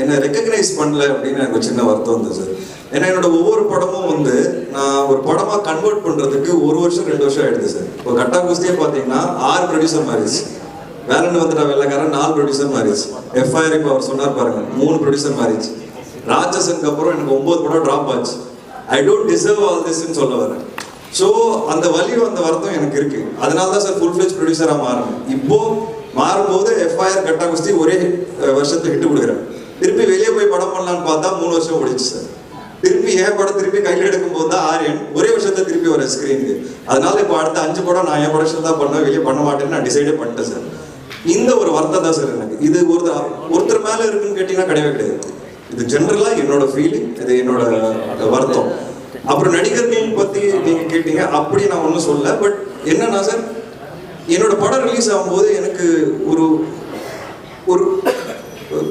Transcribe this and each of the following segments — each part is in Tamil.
என்னை ரெக்கக்னைஸ் பண்ணல அப்படின்னு எனக்கு ஒரு சின்ன வருத்தம் வந்து சார். ஏன்னா என்னோட ஒவ்வொரு படமும் வந்து நான் ஒரு படமா கன்வெர்ட் பண்றதுக்கு 1 வருஷம் 2 வருஷம் ஆயிடுது சார். இப்போ கட்டா குஸ்தியே பார்த்தீங்கன்னா 6 ப்ரொடியூசர் மாறிடுச்சு. வேலன்னு வந்துட்டா வெள்ளக்காரன் 4 ப்ரொடியூசர் மாறிடுச்சு. எஃப்ஐஆர் இப்போ அவர் சொன்னார் பாருங்க 3 ப்ரொடியூசர் மாறிடுச்சு. ராட்சசனுக்கு அப்புறம் எனக்கு 9 படம் ட்ராப் ஆச்சு. ஐ டோன்ட் டிசர்வ் ஆல் திஸ்ன்னு சொல்ல வரேன். ஸோ அந்த வலியும் அந்த வருத்தம் எனக்கு இருக்கு. அதனால தான் சார் ஃபுல் ஃப்ளெஜ் ப்ரொடியூசராக மாறணும். இப்போ மாறும்போது எஃப்ஐஆர் கட்டா குஸ்தி ஒரே வருஷத்துக்கு ஹிட் கொடுக்குறேன். திருப்பி வெளியே போய் படம் பண்ணலான்னு பார்த்தா 3 வருஷம் ஓடிச்சு சார். திருப்பி என் படம் திருப்பி கையில் எடுக்கும் போது தான் ஆரியன் ஒரே வருஷத்தை திருப்பி வர ஸ்க்ரீனுக்கு. அதனால இப்போ அடுத்த 5 படம் நான் என் ப்ரொடக்ஷன் தான் பண்ணுவேன், வெளியே பண்ண மாட்டேன்னு நான் டிசைடே பண்ணிட்டேன் சார். இந்த ஒரு வருத்தம் தான் சார் எனக்கு. இது ஒருத்தர் மேலே இருக்குன்னு கேட்டிங்கன்னா கிடையவே கிடையாது. இது ஜென்ரலாக என்னோட ஃபீலிங், இது என்னோட வருத்தம். அப்புறம் நடிகர்கள் பற்றி நீங்கள் கேட்டீங்க, அப்படி நான் ஒன்றும் சொல்லல. பட் என்னன்னா சார், என்னோட படம் ரிலீஸ் ஆகும்போது எனக்கு ஒரு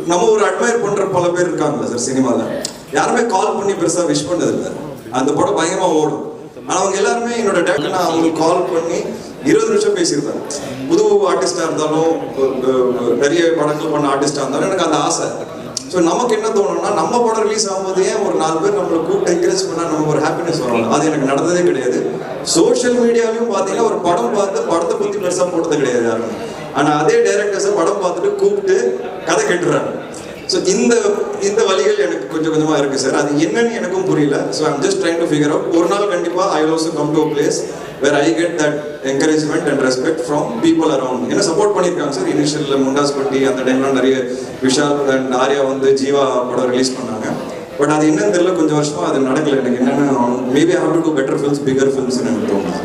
நம்ம ஒரு அட்மையர் பண்ணுற பல பேர் இருக்காங்களா சார் சினிமாவில். யாருமே கால் பண்ணி பெருசாக விஷ் பண்ணதில்லை. அந்த படம் பயங்கரமாக ஓடும். ஆனால் அவங்க எல்லாருமே என்னோட டேரக்டர் நான் அவங்களுக்கு கால் பண்ணி 20 நிமிஷம் பேசியிருப்பேன். புது ஆர்டிஸ்டாக இருந்தாலும் நிறைய படங்கள் பண்ண ஆர்டிஸ்டாக இருந்தாலும் எனக்கு அந்த ஆசை. ஸோ நமக்கு என்ன தோணும்னா, நம்ம படம் ரிலீஸ் ஆகும்போது ஏன் ஒரு 4 பேர் நம்மளை கூப்பிட்டு என்கரேஜ் பண்ணால் நமக்கு ஒரு ஹாப்பினஸ் வரும். அது எனக்கு நடந்ததே கிடையாது. சோஷியல் மீடியாலையும் பார்த்தீங்கன்னா ஒரு படம் பார்த்து படத்தை பற்றி பெருசாக போட்டது கிடையாது யாரும். ஆனால் அதே டைரக்டர்ஸை படம் பார்த்துட்டு கூப்பிட்டு கதை கேட்டுறாங்க. ஸோ இந்த வழிகள் எனக்கு கொஞ்சம் கொஞ்சமாக இருக்குது சார். அது என்னன்னு எனக்கும் புரியல. So I'm just trying to figure out. ஒரு நாள் கண்டிப்பாக I will also come to a place where I get that encouragement and respect from people around. என்ன சப்போர்ட் பண்ணியிருக்காங்க சார். இனிஷியலில் முண்டாஸ்பட்டி அந்த டைம்லாம் நிறைய விஷால் அண்ட் ஆர்யா வந்து ஜீவா படம் ரிலீஸ் பண்ணாங்க. பட் அது என்னன்னு தெரியல, கொஞ்சம் வருஷமாக அது நடக்கல. எனக்கு என்னென்ன maybe I have to do better films, bigger ஃபில்ம்ஸ்னு எனக்கு தோணுது.